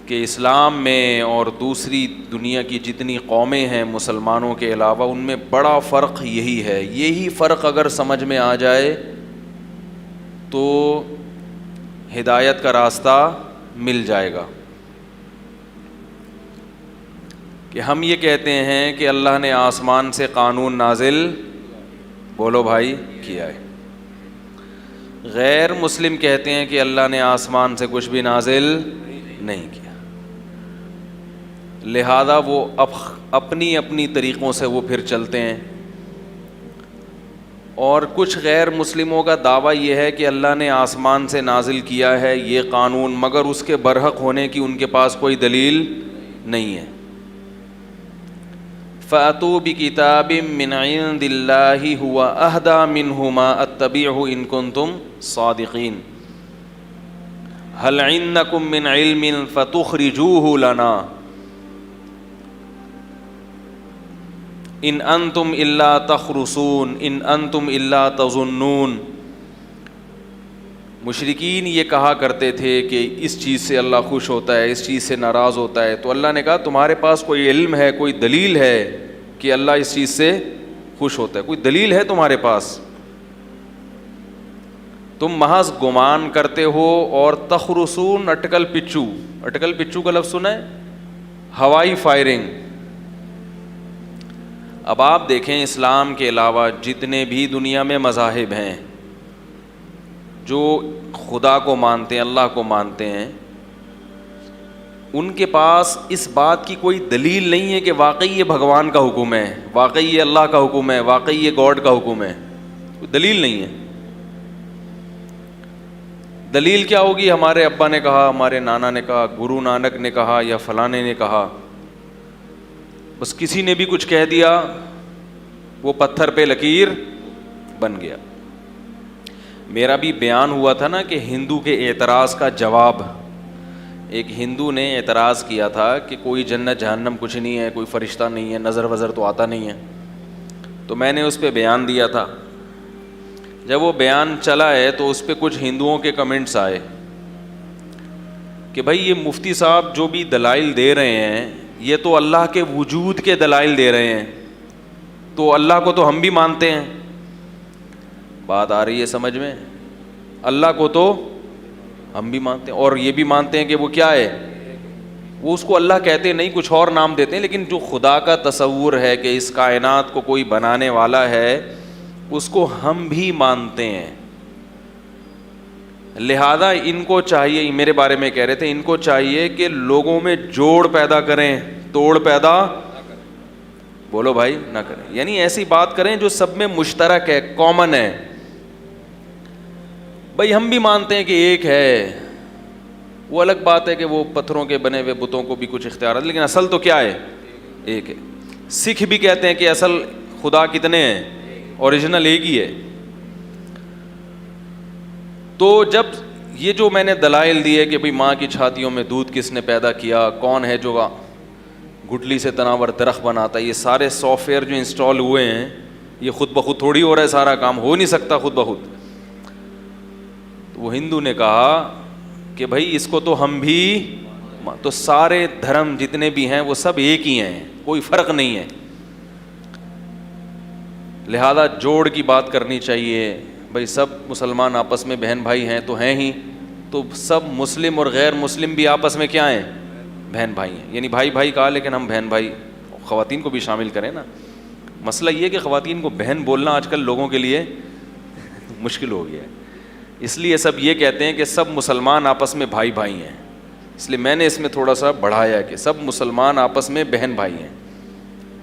کہ اسلام میں اور دوسری دنیا کی جتنی قومیں ہیں مسلمانوں کے علاوہ، ان میں بڑا فرق یہی ہے. یہی فرق اگر سمجھ میں آ جائے تو ہدایت کا راستہ مل جائے گا. کہ ہم یہ کہتے ہیں کہ اللہ نے آسمان سے قانون نازل، بولو بھائی، کیا ہے. غیر مسلم کہتے ہیں کہ اللہ نے آسمان سے کچھ بھی نازل نہیں کیا. لہذا وہ اپنی اپنی طریقوں سے وہ پھر چلتے ہیں. اور کچھ غیر مسلموں کا دعویٰ یہ ہے کہ اللہ نے آسمان سے نازل کیا ہے یہ قانون، مگر اس کے برحق ہونے کی ان کے پاس کوئی دلیل نہیں ہے. فَأْتُوا بِكِتَابٍ مِّنْ عِندِ اللَّهِ هُوَ أَهْدَىٰ مِنْهُمَا أَتَّبِعْهُ إِن كُنتُمْ صَادِقِينَ هَلْ عِندَكُم مِّنْ عِلْمٍ فَتُخْرِجُوهُ لَنَا إِنْ أَنْتُمْ إِلَّا تَخْرُصُونَ إِنْ أَنْتُمْ إِلَّا تَظُنُّونَ. مشرکین یہ کہا کرتے تھے کہ اس چیز سے اللہ خوش ہوتا ہے، اس چیز سے ناراض ہوتا ہے. تو اللہ نے کہا تمہارے پاس کوئی علم ہے، کوئی دلیل ہے کہ اللہ اس چیز سے خوش ہوتا ہے؟ کوئی دلیل ہے تمہارے پاس؟ تم محض گمان کرتے ہو. اور تخرصون، اٹکل پچو. اٹکل پچو کا لفظ سنا ہے؟ ہوائی فائرنگ. اب آپ دیکھیں اسلام کے علاوہ جتنے بھی دنیا میں مذاہب ہیں جو خدا کو مانتے ہیں، اللہ کو مانتے ہیں، ان کے پاس اس بات کی کوئی دلیل نہیں ہے کہ واقعی یہ بھگوان کا حکم ہے، واقعی یہ اللہ کا حکم ہے، واقعی یہ گاڈ کا حکم ہے. کوئی دلیل نہیں ہے. دلیل کیا ہوگی؟ ہمارے ابا نے کہا، ہمارے نانا نے کہا، گرو نانک نے کہا، یا فلانے نے کہا. بس کسی نے بھی کچھ کہہ دیا، وہ پتھر پہ لکیر بن گیا. میرا بھی بیان ہوا تھا نا کہ ہندو کے اعتراض کا جواب. ایک ہندو نے اعتراض کیا تھا کہ کوئی جنت جہنم کچھ نہیں ہے، کوئی فرشتہ نہیں ہے، نظر وظر تو آتا نہیں ہے. تو میں نے اس پہ بیان دیا تھا. جب وہ بیان چلا ہے تو اس پہ کچھ ہندوؤں کے کمنٹس آئے کہ بھائی یہ مفتی صاحب جو بھی دلائل دے رہے ہیں یہ تو اللہ کے وجود کے دلائل دے رہے ہیں، تو اللہ کو تو ہم بھی مانتے ہیں. بات آ رہی ہے سمجھ میں؟ اللہ کو تو ہم بھی مانتے ہیں، اور یہ بھی مانتے ہیں کہ وہ کیا ہے، وہ اس کو اللہ کہتے نہیں، کچھ اور نام دیتے ہیں. لیکن جو خدا کا تصور ہے کہ اس کائنات کو کوئی بنانے والا ہے، اس کو ہم بھی مانتے ہیں. لہذا ان کو چاہیے، میرے بارے میں کہہ رہے تھے، ان کو چاہیے کہ لوگوں میں جوڑ پیدا کریں، توڑ پیدا، بولو بھائی، نہ کریں. یعنی ایسی بات کریں جو سب میں مشترک ہے، کامن ہے. بھائی ہم بھی مانتے ہیں کہ ایک ہے، وہ الگ بات ہے کہ وہ پتھروں کے بنے ہوئے بتوں کو بھی کچھ اختیارات، لیکن اصل تو کیا ہے؟ ایک ہے. سکھ بھی کہتے ہیں کہ اصل خدا کتنے ہیں؟ اوریجنل ایک ہی ہے. تو جب یہ جو میں نے دلائل دیے کہ بھئی ماں کی چھاتیوں میں دودھ کس نے پیدا کیا، کون ہے جو گٹلی سے تناور درخت بناتا ہے، یہ سارے سافٹ ویئر جو انسٹال ہوئے ہیں، یہ خود بخود تھوڑی ہو رہا ہے، سارا کام ہو نہیں سکتا خود بخود. تو وہ ہندو نے کہا کہ بھائی اس کو تو ہم بھی، تو سارے دھرم جتنے بھی ہیں وہ سب ایک ہی ہیں، کوئی فرق نہیں ہے. لہذا جوڑ کی بات کرنی چاہیے. بھائی سب مسلمان آپس میں بہن بھائی ہیں تو ہیں ہی، تو سب مسلم اور غیر مسلم بھی آپس میں کیا ہیں؟ بہن بھائی ہیں. یعنی بھائی بھائی کہا لیکن ہم بہن بھائی، خواتین کو بھی شامل کریں نا. مسئلہ یہ کہ خواتین کو بہن بولنا آج کل لوگوں کے لیے مشکل ہو گیا ہے، اس لیے سب یہ کہتے ہیں کہ سب مسلمان آپس میں بھائی بھائی ہیں. اس لیے میں نے اس میں تھوڑا سا بڑھایا کہ سب مسلمان آپس میں بہن بھائی ہیں،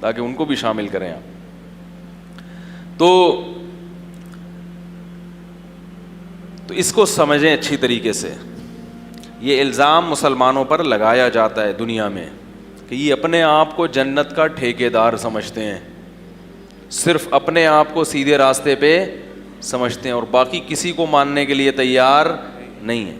تاکہ ان کو بھی شامل کریں آپ. تو اس کو سمجھیں اچھی طریقے سے. یہ الزام مسلمانوں پر لگایا جاتا ہے دنیا میں کہ یہ اپنے آپ کو جنت کا ٹھیکیدار سمجھتے ہیں، صرف اپنے آپ کو سیدھے راستے پہ سمجھتے ہیں اور باقی کسی کو ماننے کے لیے تیار نہیں ہے.